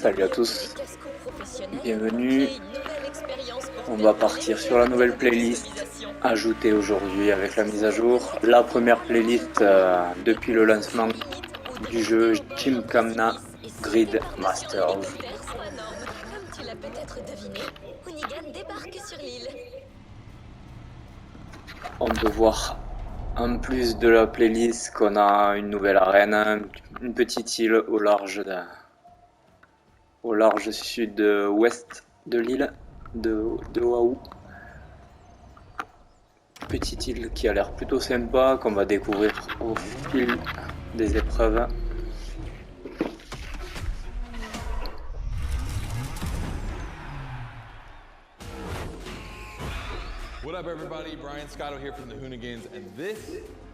Salut à tous, bienvenue. On va partir sur la nouvelle playlist ajoutée aujourd'hui avec la mise à jour. La première playlist depuis le lancement du jeu Gymkhana Grid Masters. Comme tu l'as peut-être deviné, Hoonigan débarque sur l'île. On peut voir en plus de la playlist qu'on a une nouvelle arène, une petite île au large sud-ouest de l'île de Oahu. Petite île qui a l'air plutôt sympa, qu'on va découvrir au fil des épreuves. What up, everybody? Brian Scotto here from the Hoonigans, and this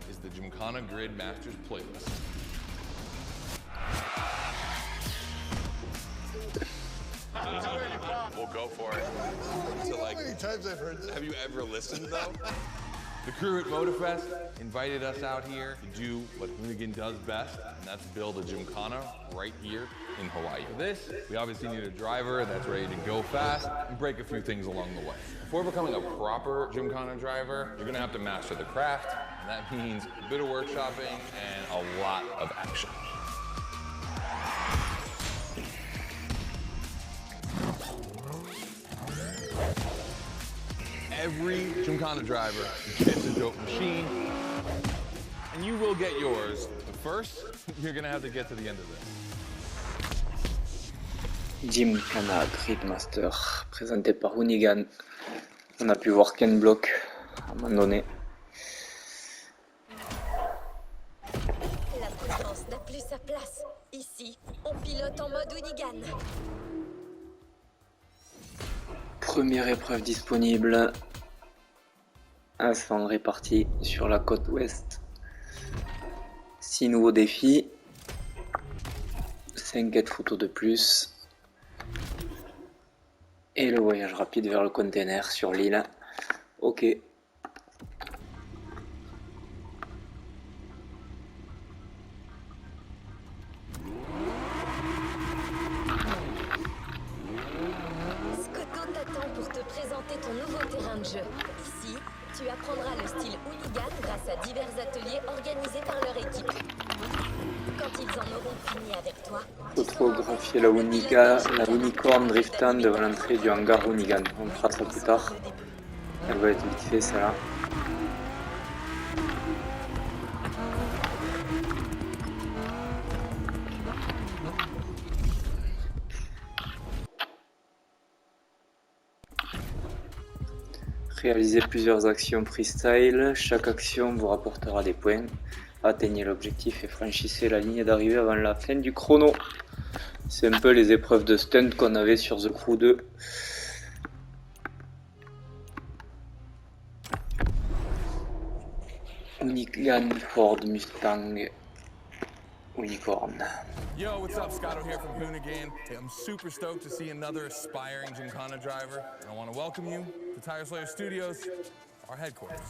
is the Gymkhana Grid Masters playlist. We'll go for it. So, like, how many times I've heard that? Have you ever listened, though? The crew at Motorfest invited us out here to do what Hoonigan does best, and that's build a Gymkhana right here in Hawaii. For this, we obviously need a driver that's ready to go fast and break a few things along the way. Before becoming a proper Gymkhana driver, you're gonna have to master the craft, and that means a bit of workshopping and a lot of action. Every Gymkhana driver gets a dope machine, and you will get yours. But first, you're gonna have to get to the end of this. Gymkhana Grid Master, présenté par Hoonigan. On a pu voir Ken Block à un moment donné. La puissance n'a plus sa place. Ici, on pilote en mode Hoonigan. Première épreuve disponible. Ascendre réparti sur la côte ouest. 6 nouveaux défis. 5 quêtes photos de plus. Et le voyage rapide vers le container sur l'île. Ok. Scotto t'attend pour te présenter ton nouveau terrain de jeu. Ici, tu apprendras le style Hoonigan grâce à divers ateliers organisés par leur équipe. Quand ils en auront fini avec toi, Photographier la Unicorn driftant devant l'entrée du hangar Hoonigan. On fera ça plus tard. Elle va être vite fait celle-là. Réalisez plusieurs actions freestyle. Chaque action vous rapportera des points. Atteignez l'objectif et franchissez la ligne d'arrivée avant la fin du chrono. C'est un peu les épreuves de stunt qu'on avait sur The Crew 2. Hoonigan Ford Mustang Unicorn. Yo, what's up? Scotto here from Hoonigan. I'm super stoked to see another aspiring Gymkhana driver. And I want to welcome you to Tire Slayer Studios, our headquarters.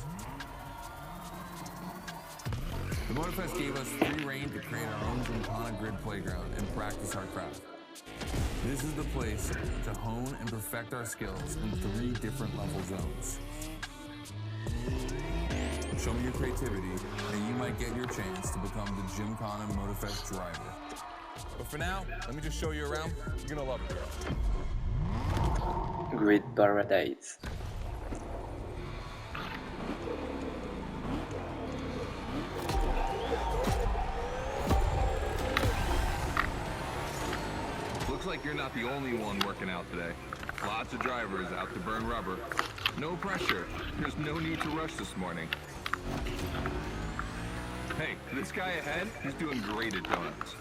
The Motorfest gave us free reign to create our own Gymkhana grid playground and practice our craft. This is the place to hone and perfect our skills in 3 different level zones. Show me your creativity, and you might get your chance to become the Gymkhana Motorfest driver. But for now, let me just show you around. You're gonna love it here. Grid Paradise. Looks like you're not the only one working out today. Lots of drivers out to burn rubber. No pressure. There's no need to rush this morning. Hey, this guy ahead, he's doing great at donuts.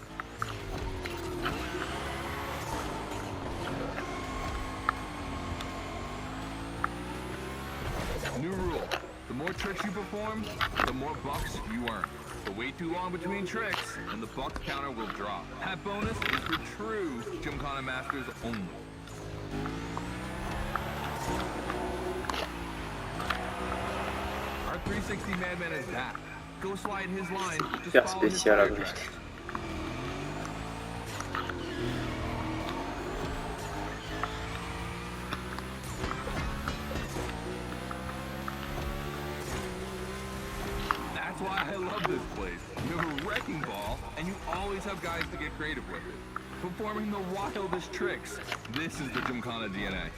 New rule. The more tricks you perform, the more bucks you earn. But wait too long between tricks, and the buck counter will drop. That bonus is for true Gymkhana Masters only. Our 360 Madman is that. Go slide his line, just Super follow his spécial à fire drift. tracks. a wrecking ball, and you always have guys to get creative with it, performing the wildest tricks. This is the Gymkhana DNA.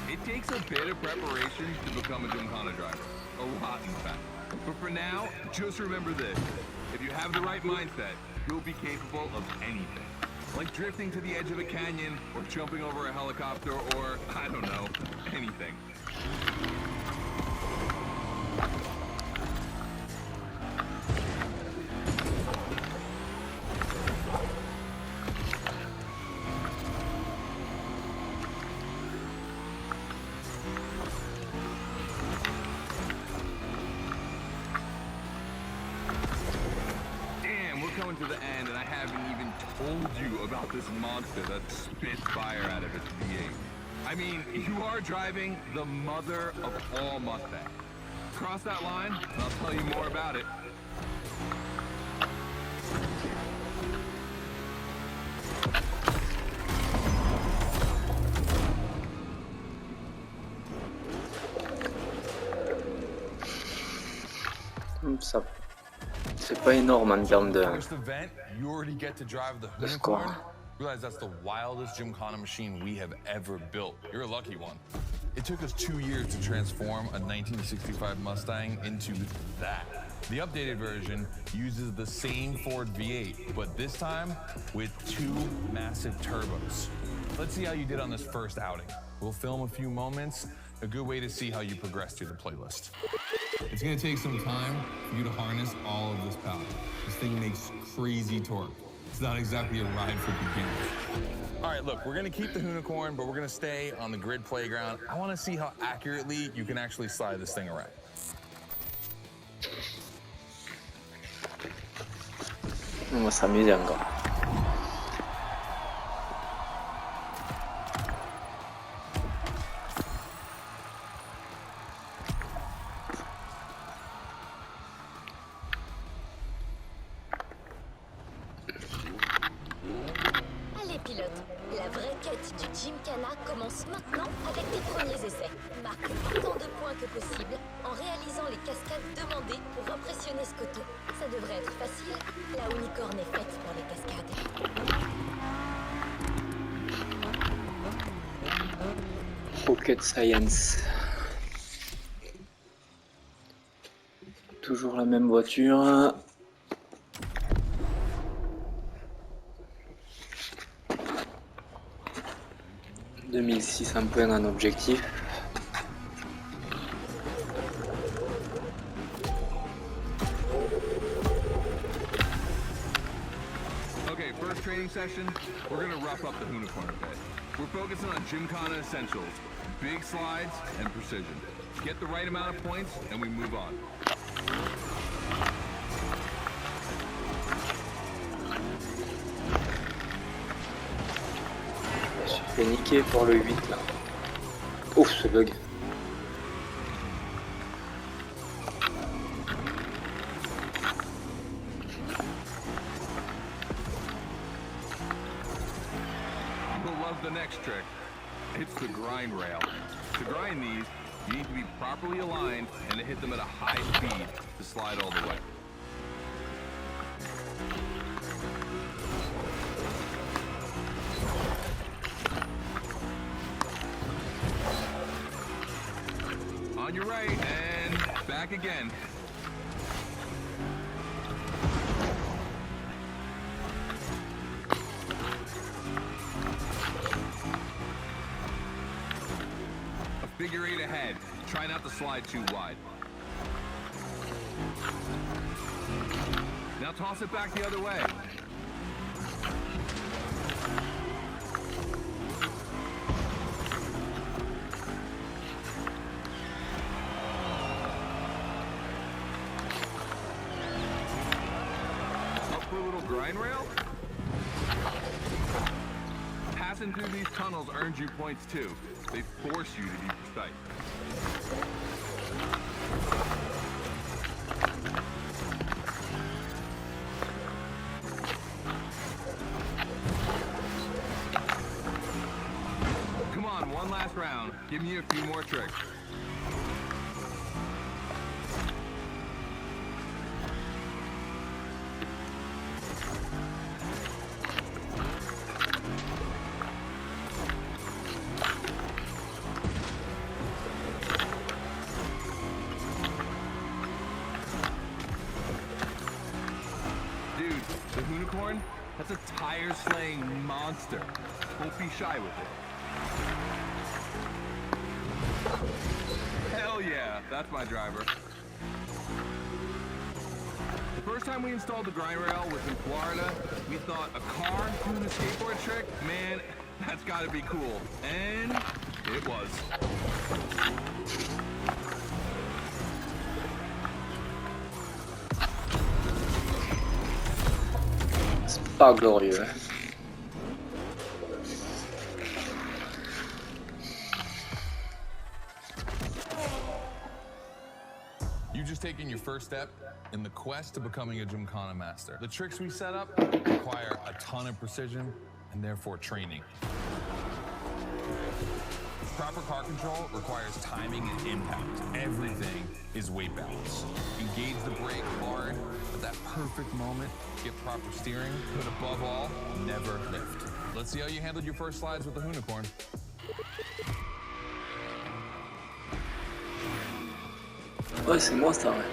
It takes a bit of preparation to become a Gymkhana driver. A lot, in fact. But for now, just remember this. If you have the right mindset, you'll be capable of anything. Like drifting to the edge of a canyon, or jumping over a helicopter, or, I don't know, anything. Coming to the end, and I haven't even told you about this monster that spits fire out of its V8. I mean, you are driving the mother of all Mustangs. Cross that line, and I'll tell you more about it. Ça, c'est pas énorme en termes de First event, you already get to drive the Hoonigan. Realize that's the wildest Gymkhana machine we have ever built. You're a lucky one. It took us 2 years to transform a 1965 Mustang into that. The updated version uses the same Ford V8, but this time with 2 massive turbos. Let's see how you did on this first outing. We'll film a few moments, a good way to see how you progress through the playlist. It's gonna take some time for you to harness all of this power. This thing makes crazy torque. It's not exactly a ride for beginners. All right, look, we're gonna keep the Hoonigan, but we're gonna stay on the grid playground. I wanna see how accurately you can actually slide this thing around. On va s'amuser encore. Allez pilote, la vraie quête du Gymkhana commence maintenant avec tes premiers essais. Marque autant de points que possible en réalisant les cascades demandées pour impressionner Scotto. Ça devrait être facile, la Hoonigan est faite pour les cascades. Rocket Science. Toujours la même voiture. « 2600 points en objectif. » Okay, first training session, we're gonna rough up the Hoonigan a bit. We're focusing on Gymkhana essentials, big slides and precision. Get the right amount of points and we move on. Je suis fait niquer pour le 8 là. Ouf, ce bug. You'll love the next trick. It's the grind rail. To grind these, you need to be properly aligned and to hit them at a high speed to slide all the way. On your right, and back again. A figure 8 ahead. Try not to slide too wide. Now toss it back the other way. grind rail? Passing through these tunnels earns you points too. They force you to be precise. Come on, one last round. Give me a few more tricks. The Hoonigan? That's a tire-slaying monster. Don't be shy with it. Hell yeah, that's my driver. The first time we installed the grind rail was in Florida. We thought a car doing a skateboard trick? Man, that's gotta be cool. And it was. Pas glorieux. You just taken your first step in the quest to becoming a Gymkhana master. The tricks we set up require a ton of precision and therefore training. Proper car control requires timing and impact. Everything is weight balance. Engage the brake hard at that perfect moment, get proper steering, but above all, never lift. Let's see how you handled your first slides with the Hoonigan. Ouais, c'est moi ça, ouais.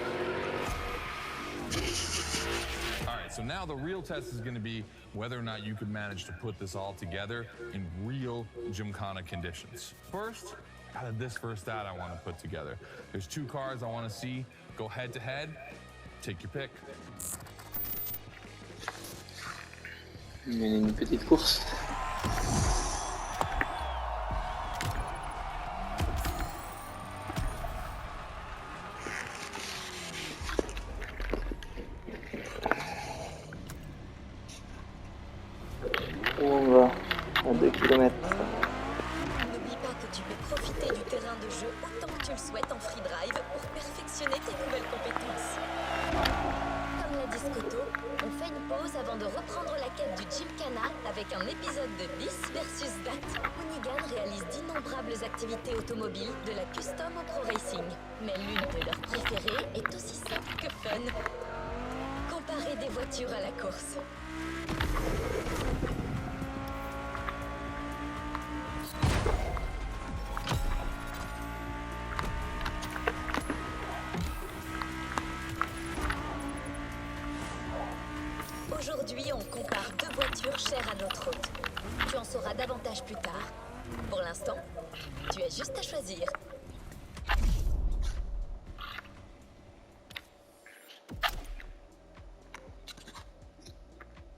All right, so now the real test is going to be whether or not you could manage to put this all together in real Gymkhana conditions. First, out of this first stat I want to put together. There's two cars I want to see go head to head. Take your pick. Il y a une petite course. On va à 2 km. N'oublie pas que tu peux profiter du terrain de jeu autant que tu le souhaites en free drive pour perfectionner tes nouvelles compétences. Comme l'a dit Scotto, on fait une pause avant de reprendre la quête du Gymkhana avec un épisode de 10 versus date. Hoonigan réalise d'innombrables activités automobiles de la custom au pro racing. Mais l'une de leurs préférées est aussi simple que fun. Comparer des voitures à la course. Aujourd'hui, on compare deux voitures chères à notre hôte. Tu en sauras davantage plus tard. Pour l'instant, tu as juste à choisir.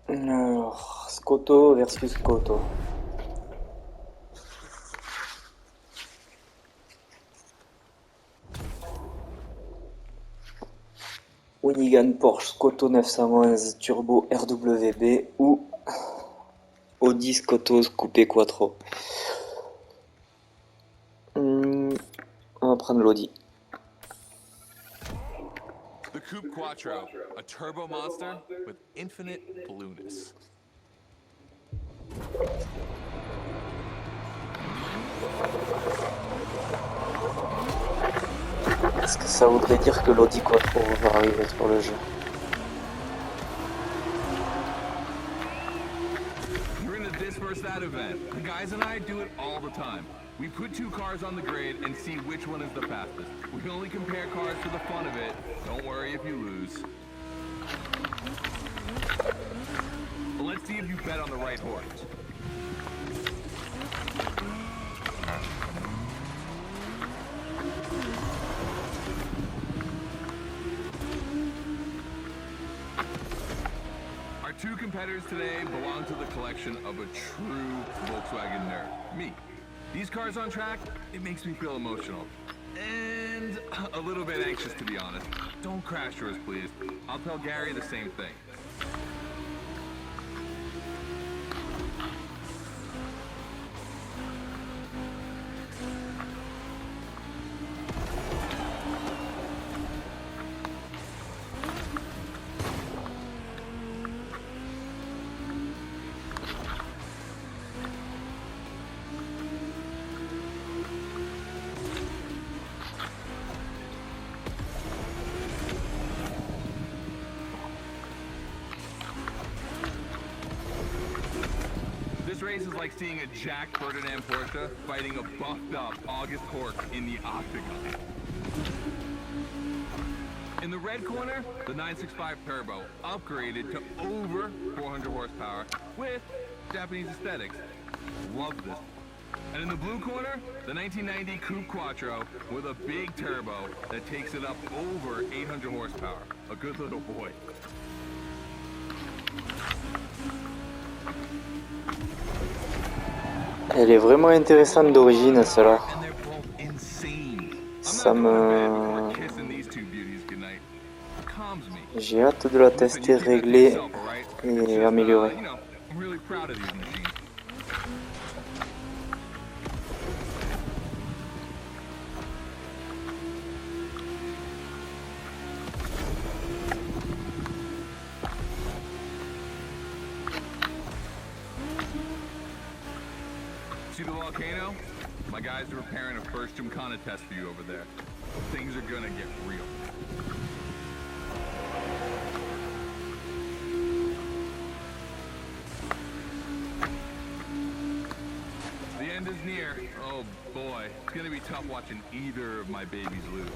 Alors, Scotto versus Scotto. Hoonigan Porsche Scotto 911 Turbo RWB ou Audi Scotto Coupé Quattro. On va prendre l'Audi. The Coupe Quattro, a turbo monster with infinite blueness. Est-ce que ça voudrait dire que l'Audi Quattro va arriver sur le jeu? We're in a this versus that event. The guys and I do it all the time. We put two cars on the grid and see which one is the fastest. We can only compare cars for the fun of it. Don't worry if you lose. But let's see if you bet on the right horse. Our two competitors today belong to the collection of a true Volkswagen nerd, me. These cars on track, it makes me feel emotional. And a little bit anxious, to be honest. Don't crash yours, please. I'll tell Gary the same thing. race is like seeing a Jack Ferdinand Porsche fighting a buffed up August Hork in the octagon. In the red corner, the 965 Turbo, upgraded to over 400 horsepower with Japanese aesthetics. Love this. And in the blue corner, the 1990 Coupe Quattro with a big turbo that takes it up over 800 horsepower. A good little boy. Elle est vraiment intéressante d'origine, celle-là. Ça me... J'ai hâte de la tester réglée et améliorée. See the volcano? My guys are preparing a first Gymkhana test for you over there. Things are gonna get real. The end is near. Oh boy, it's gonna be tough watching either of my babies lose.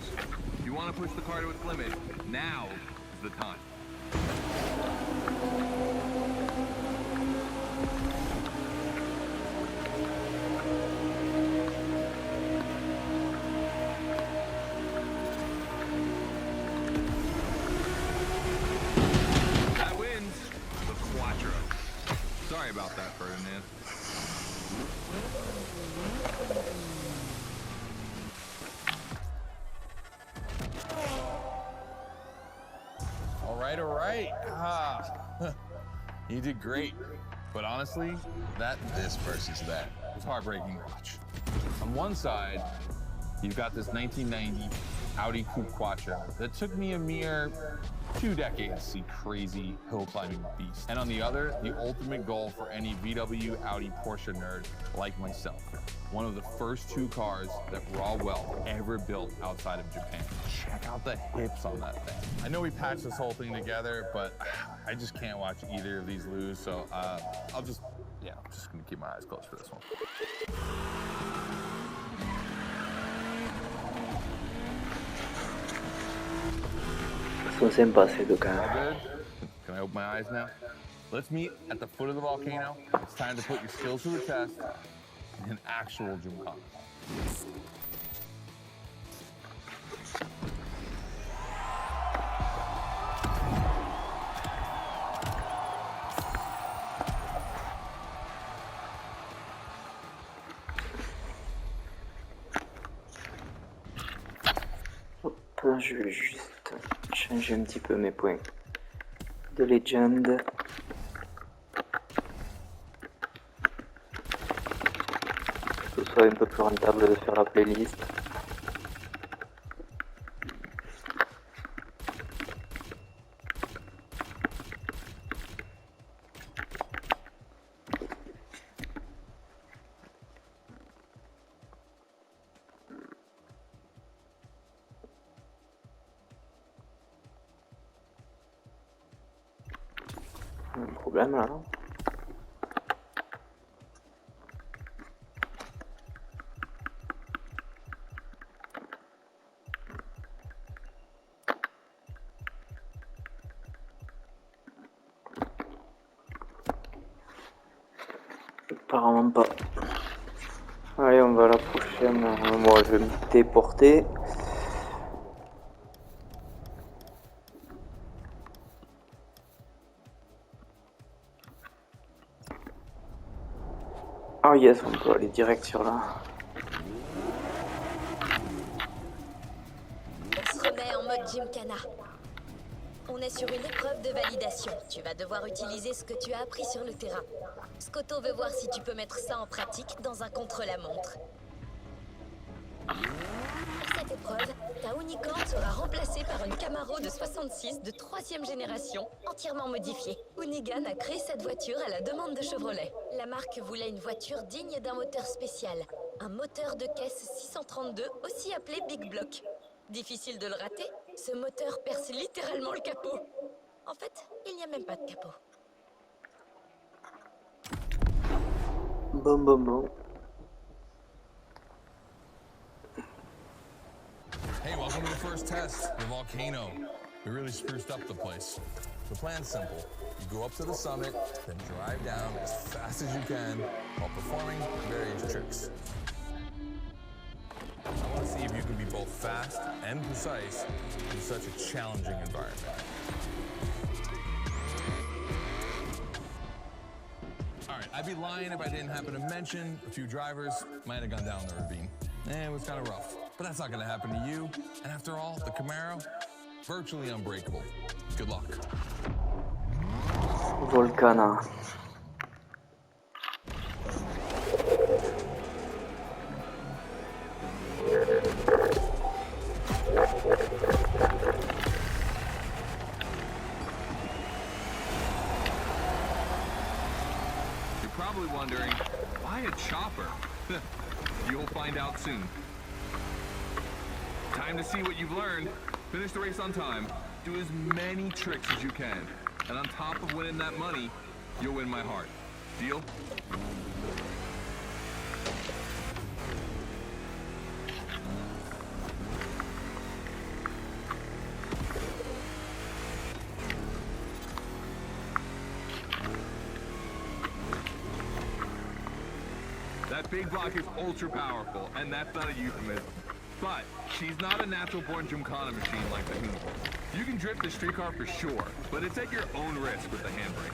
If you want to push the car to its limit, now is the time. Sorry about that, Ferdinand. All right. You did great. But honestly, this versus that was heartbreaking to watch. On one side, you've got this 1990 Audi Coupe Quattro that took me a mere 2 decades to see crazy hill climbing beast. And on the other, the ultimate goal for any VW, Audi, Porsche nerd like myself. One of the first 2 cars that Rawell ever built outside of Japan. Check out the hips on that thing. I know we patched this whole thing together, but I just can't watch either of these lose. So I'm just gonna keep my eyes closed for this one. Sont sympas ces deux cas. All good? Can I open my eyes now? Let's meet at the foot of the volcano. It's time to put your skills to the test in an actual Gymkhana. Je vais juste changer un petit peu mes points de Legend. Que ce soit un peu plus rentable de faire la playlist. Un problème là. Apparemment pas. Allez, on va à la prochaine. Moi je vais me téléporter. Ah yes, on peut aller direct sur là. On se remet en mode Gymkhana. On est sur une épreuve de validation. Tu vas devoir utiliser ce que tu as appris sur le terrain. Scotto veut voir si tu peux mettre ça en pratique dans un contre-la-montre. Pour cette épreuve, ta Hoonigan sera remplacée par une Camaro de 66 de 3e génération, entièrement modifiée. Hoonigan a créé cette voiture à la demande de Chevrolet. La marque voulait une voiture digne d'un moteur spécial. Un moteur de caisse 632, aussi appelé Big Block. Difficile de le rater, ce moteur perce littéralement le capot. En fait, il n'y a même pas de capot. Bon, bon, bon. Hey, welcome to the first test, the volcano. We really spruced up the place. The plan's simple. You go up to the summit, then drive down as fast as you can while performing various tricks. I want to see if you can be both fast and precise in such a challenging environment. All right, I'd be lying if I didn't happen to mention a few drivers might have gone down the ravine. It was kind of rough, but that's not going to happen to you. And after all, the Camaro, virtually unbreakable. Good luck. Volcana. You're probably wondering, why a chopper? You'll find out soon. Time to see what you've learned. Finish the race on time. Do as many tricks as you can. And on top of winning that money, you'll win my heart. Deal? That big block is ultra powerful, and that's not a euphemism. But she's not a natural-born Gymkhana machine like the Hoonigan. You can drift the streetcar for sure, but it's at your own risk with the handbrake.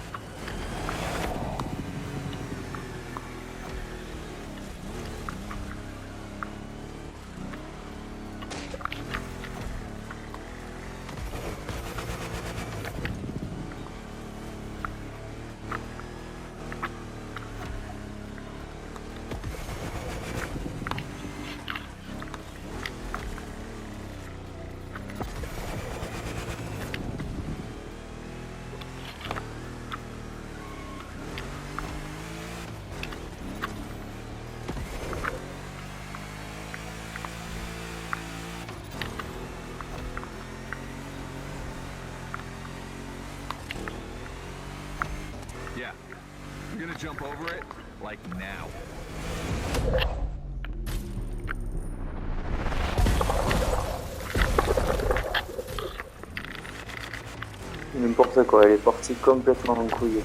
Yeah, you're gonna jump over it, like now. N'importe quoi, elle est partie complètement en couille.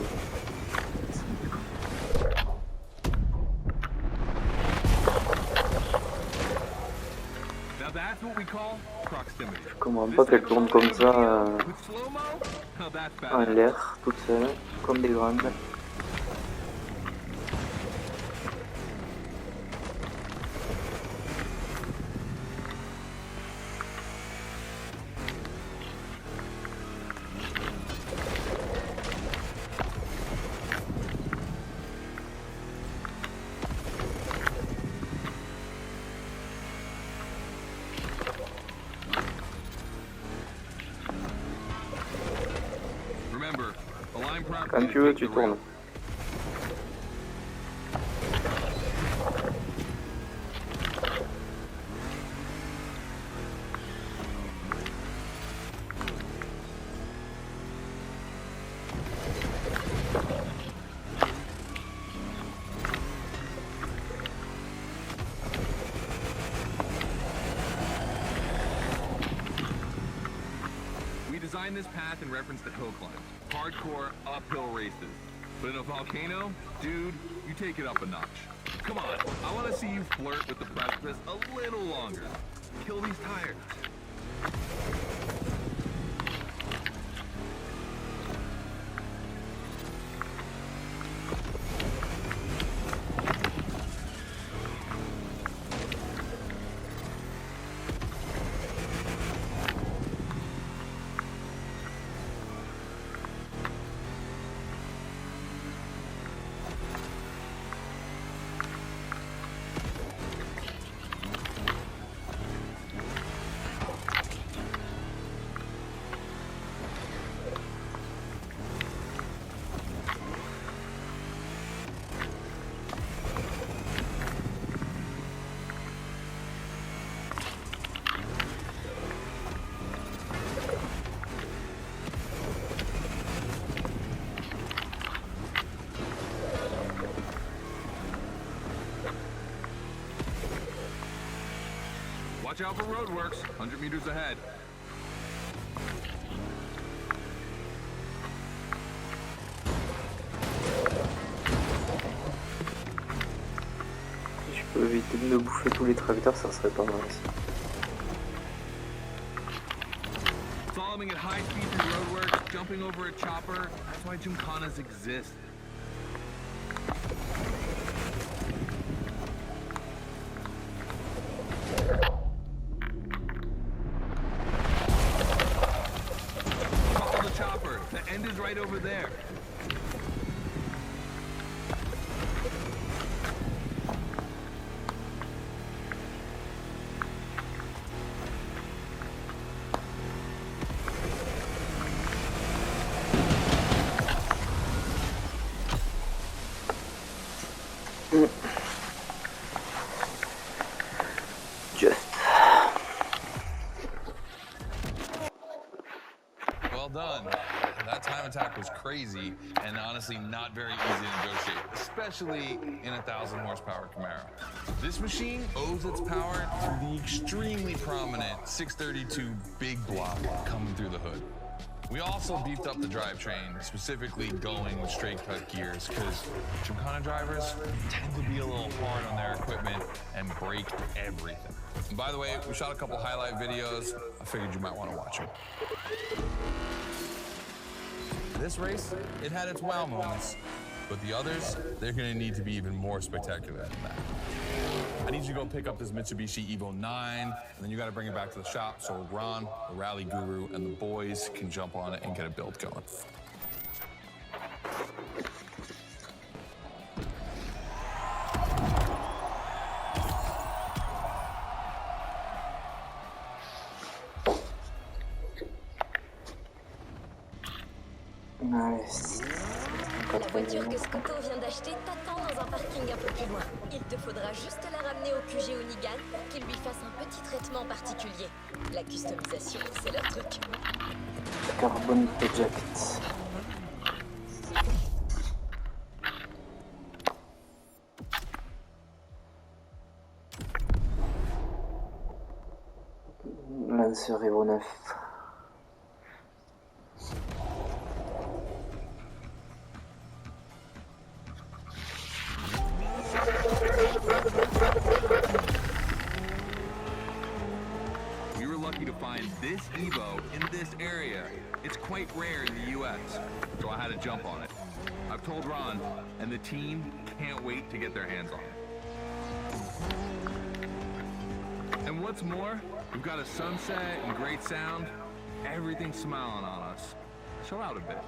Now that's what we call proximity. Je comprends pas qu'elle tourne comme ça en l'air, toute seule, comme des grandes. Quand tu veux, tu tournes. We designed this path in reference to hill climbs. Hardcore uphill races. But in a volcano, dude, you take it up a notch. Come on, I want to see you flirt with the precipice a little longer. Kill these tires. Watch out for roadworks, 100 meters ahead. Si je peux éviter de me bouffer tous les tracteurs, ça serait pas mal aussi. Slaloming at high speed through roadworks, jumping over a chopper, that's why Gymkhanas exist. Follow the chopper, the end is right over there. Well done. That time attack was crazy and honestly not very easy to negotiate, especially in a 1,000 horsepower Camaro. This machine owes its power to the extremely prominent 632 big block coming through the hood. We also beefed up the drivetrain, specifically going with straight cut gears, because Gymkhana drivers tend to be a little hard on their equipment and break everything. And by the way, we shot a couple highlight videos. I figured you might want to watch them. This race, it had its wow moments, but the others, they're gonna need to be even more spectacular than that. I need you to go pick up this Mitsubishi Evo 9, and then you gotta bring it back to the shop so Ron, the rally guru, and the boys can jump on it and get a build going. Nice. La voiture que Scotto vient d'acheter t'attend dans un parking un peu plus loin. Il te faudra juste la ramener au QG Hoonigan pour qu'il lui fasse un petit traitement particulier. La customisation, c'est leur truc. Carbon Project. Lanceur Evo 9. We were lucky to find this Evo in this area. It's quite rare in the US, so I had to jump on it. I've told Ron, and the team can't wait to get their hands on it. And what's more, we've got a sunset and great sound. Everything's smiling on us. Chill out a bit.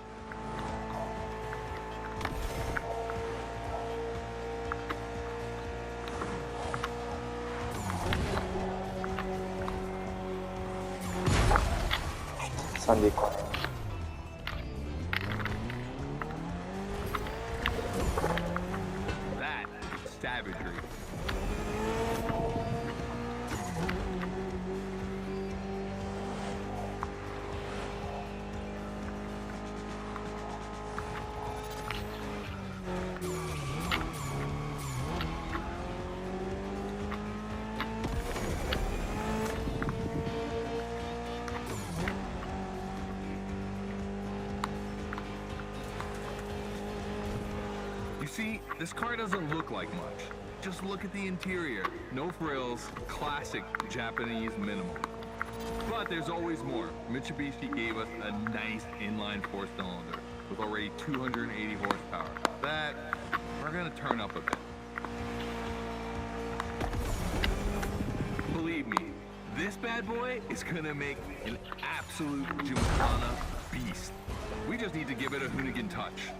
Sans déconner. That is savagery. You see, this car doesn't look like much. Just look at the interior. No frills, classic Japanese minimal. But there's always more. Mitsubishi gave us a nice inline four-cylinder with already 280 horsepower. That, we're gonna turn up a bit. Believe me, this bad boy is gonna make an absolute Gymkhana beast. We just need to give it a Hoonigan touch.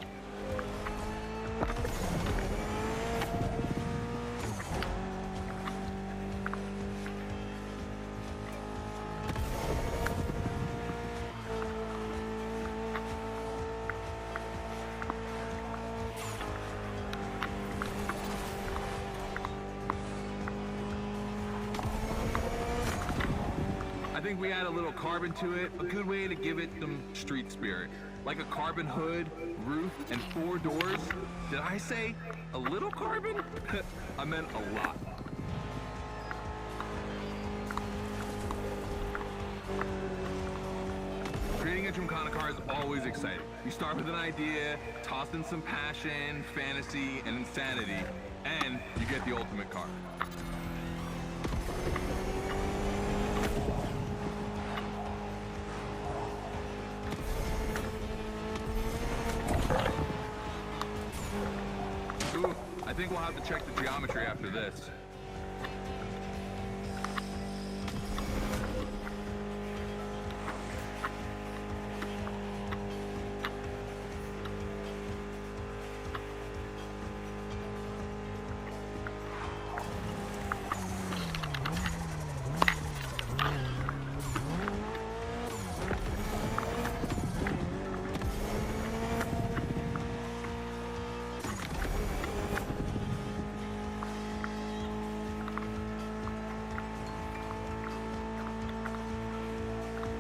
I think we add a little carbon to it, a good way to give it some street spirit. Like a carbon hood, roof, and 4 doors. Did I say a little carbon? I meant a lot. Gymkhana car is always exciting. You start with an idea, toss in some passion, fantasy, and insanity, and you get the ultimate car. Ooh, I think we'll have to check the geometry after this.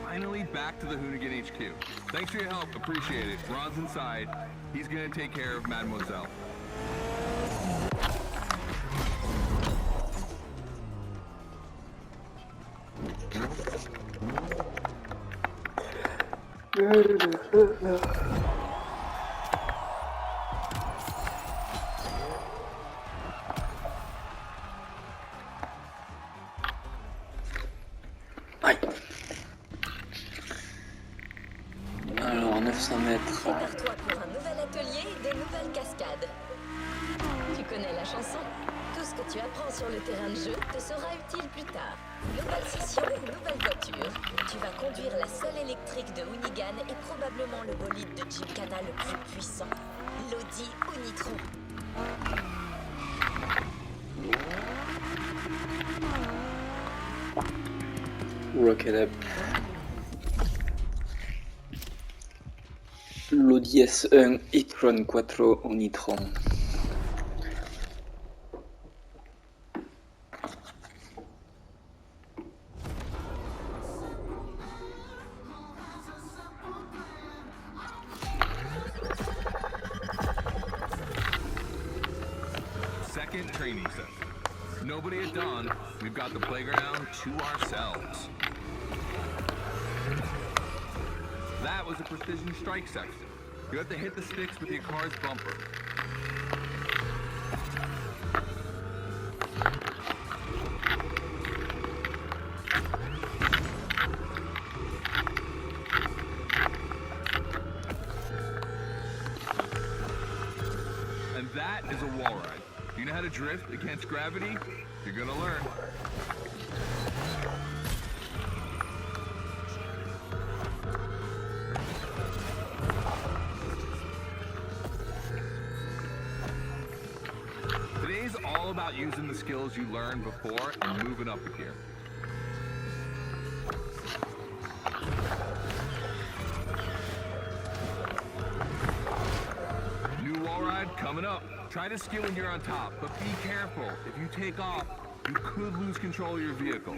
Finally back to the Hoonigan HQ. Thanks for your help, appreciate it. Ron's inside. He's gonna take care of Mademoiselle. Aïe. Alors, 900 mètres. Prépare-toi pour un nouvel atelier et de nouvelles cascades. Tu connais la chanson? Tout ce que tu apprends sur le terrain de jeu te sera utile plus tard. Nouvelle session, nouvelle voiture. Tu vas conduire la seule électrique de Hoonigan et probablement le bolide de Gymkhana le plus puissant, l'Audi Unitron. Rocket Up. L'Audi S1 e-tron 4 Unitron. Second training session. Nobody at dawn. We've got the playground to ourselves. That was a precision strike section. You have to hit the sticks with your car's bumper. And that is a wall ride. You know how to drift against gravity? You're gonna learn. Today's all about using the skills you learned before and moving up a gear. New wall ride coming up. Try to ski when you're on top, but be careful. If you take off, you could lose control of your vehicle.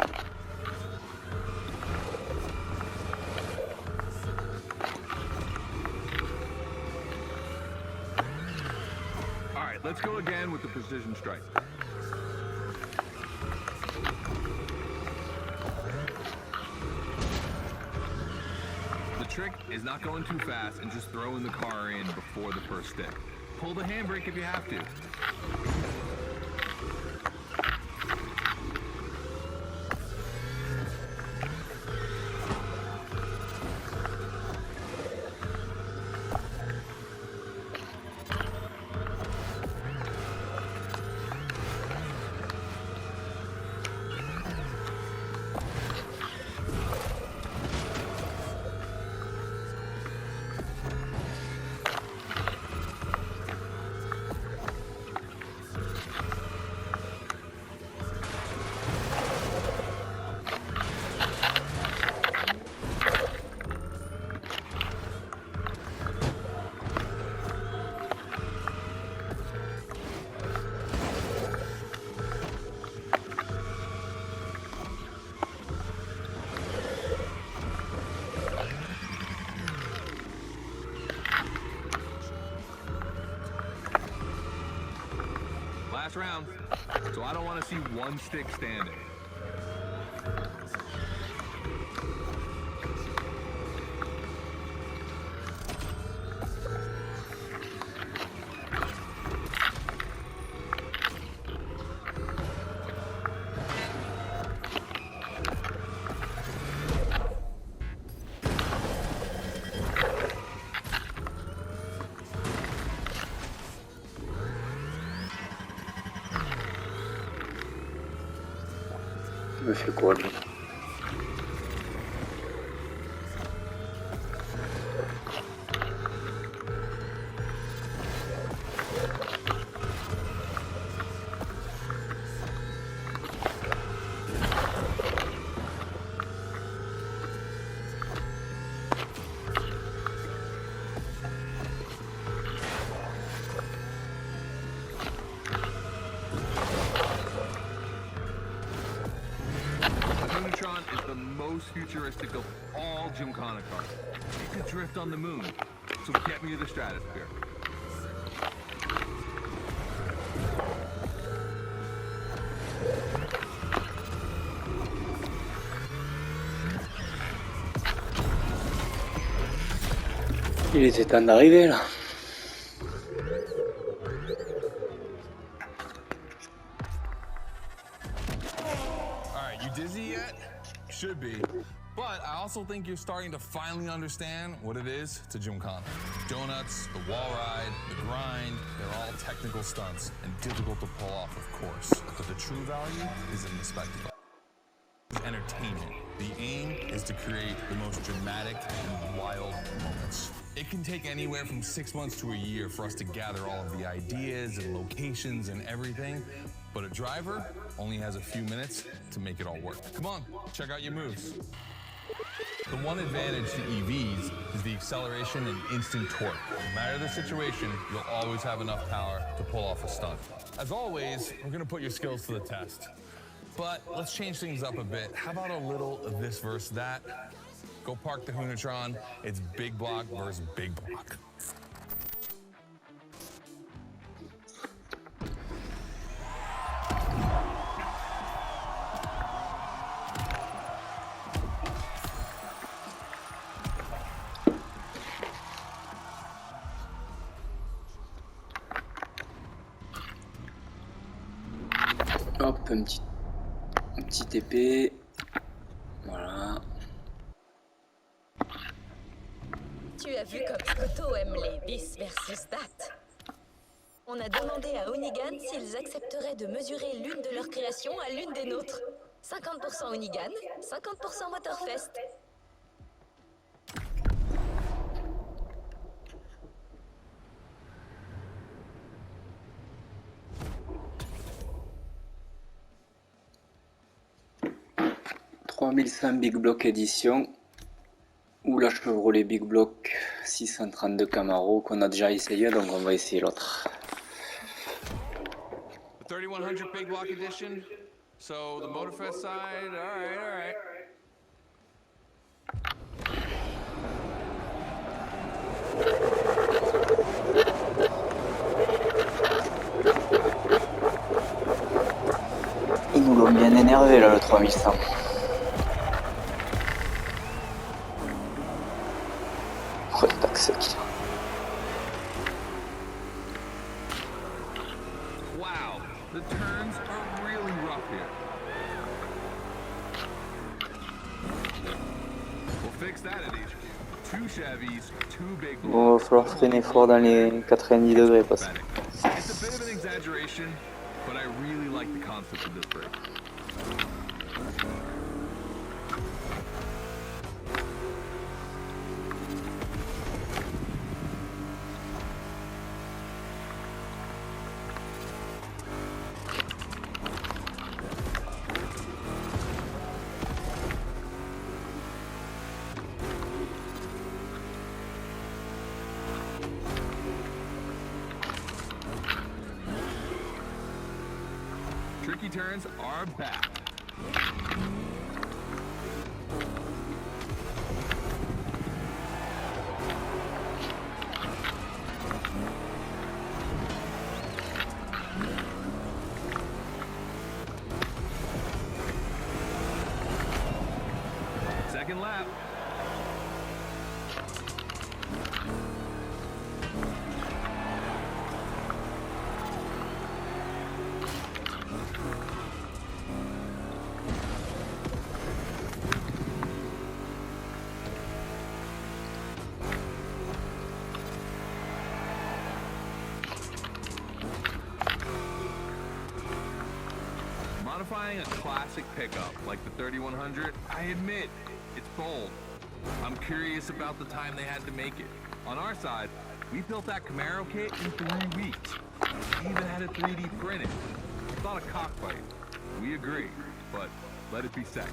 All right, let's go again with the precision strike. The trick is not going too fast and just throwing the car in before the first stick. Pull the handbrake if you have to. Last round, so I don't want to see one stick standing. me fait quoi lui? Futuristic of all Gymkhana cars. It could drift on the moon, so get me to the stratosphere. Il était temps d'arriver là. Alright, you dizzy yet? Should be. But I also think you're starting to finally understand what it is to Gymkhana. Donuts, the wall ride, the grind, they're all technical stunts and difficult to pull off, of course. But the true value is in the spectacle. Entertainment. The aim is to create the most dramatic and wild moments. It can take anywhere from 6 months to a year for us to gather all of the ideas and locations and everything, but a driver only has a few minutes to make it all work. Come on, check out your moves. The one advantage to EVs is the acceleration and instant torque. No matter the situation, you'll always have enough power to pull off a stunt. As always, we're gonna put your skills to the test. But let's change things up a bit. How about a little of this versus that? Go park the Hoonatron. It's big block versus big block. Hop, un petit épée. Voilà. Tu as vu comme Scotto aime les this versus that. On a demandé à Hoonigan s'ils accepteraient de mesurer l'une de leurs créations à l'une des nôtres. 50% Hoonigan, 50% Motorfest. Big Block édition ou la Chevrolet Big Block 632 Camaro qu'on a déjà essayé, donc on va essayer l'autre. The 3100 Big Block Edition. So the Motorfest side, all right. Ils nous l'ont bien énervé là, le 3100. Oh, le taxi qui... Wow, the turns are really rough here. We'll fix that at HQ. 2 Chevys, 2 big blocks. Bon, il va falloir freiner fort dans les 90 degrés parce que... It's a bit of an exaggeration, but I really like the concept of this break. Tricky turns are back. Second lap. Modifying a classic pickup like the 3100, I admit, it's bold. I'm curious about the time they had to make it. On our side, we built that Camaro kit in 3 weeks. We even had it 3D printed. It's not a cockfight. We agree, but let it be said.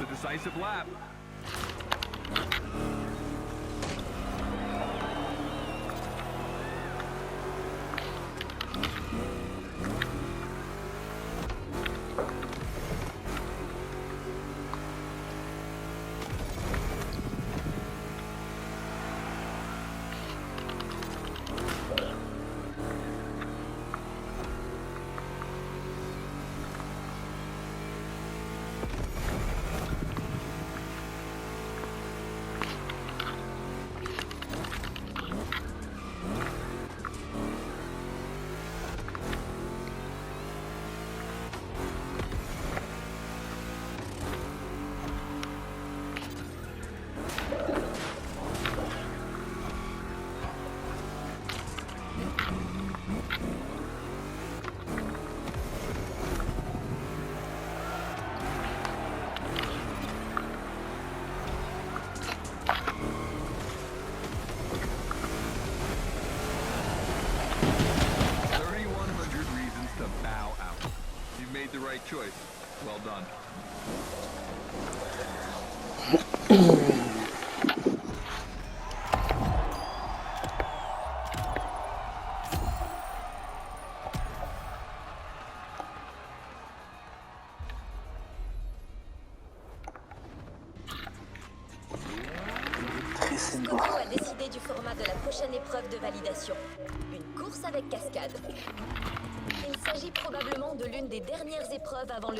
Decisive lap. The right choice. Well done. Scotto a décidé du format de la prochaine épreuve de validation. Une course avec cascade. Il s'agit probablement de l'une des dernières épreuves avant le